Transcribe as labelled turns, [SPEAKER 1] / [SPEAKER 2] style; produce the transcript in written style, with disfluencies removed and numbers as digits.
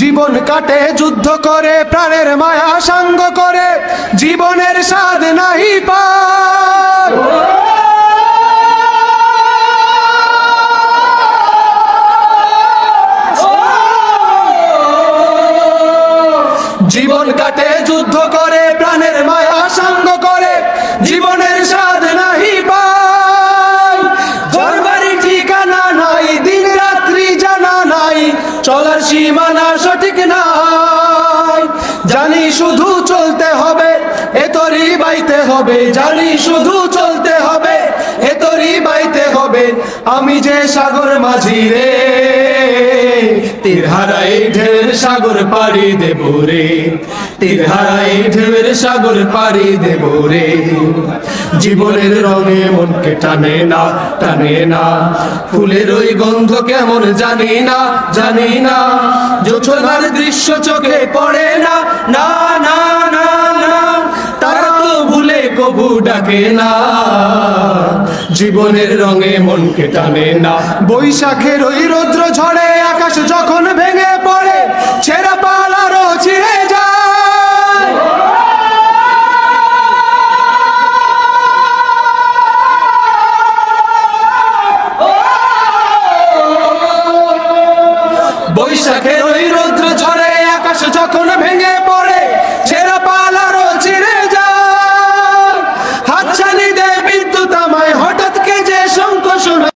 [SPEAKER 1] জীবন কাটে যুদ্ধ করে, প্রাণের মায়া সাঙ্গ করে, জীবনের স্বাদ নাহি পায়। জীবন কাটে যুদ্ধ করে, প্রাণের মায়া সাঙ্গ করে, জীবনের স্বাদ নাহি পায়। ঘরবাড়ি ঠিকানা নাই, দিন রাত্রি জানা নাই, চলার সীমানা সঠিক নাই। জানি শুধু চলতে হবে, এ তরি বাইতে হবে, জানি শুধু চলতে হবে, এ তরি বাইতে হবে। আমি যে সাগর মাঝি রে, তীর হারাই ঢেউয়ের সাগর পাড়ি দেব রে, তীর হারাই ঢেউয়ের সাগর পাড়ি দেব রে। জীবনের রঙে মনকে টানে না, টানে না, ফুলের ওই গন্ধ কেমন জানি না, জানি না, জোছনার দৃশ্য চোখে পড়ে না, না না না না, তারা তো ভুলে কবু ডাকে না। জীবনের রঙে মনকে টানে না। বৈশাখের ওই রৌদ্র ঝড়ে আকাশ যখন ভেঙে পড়ে, ছেঁড়া পাল আরো ছিঁড়ে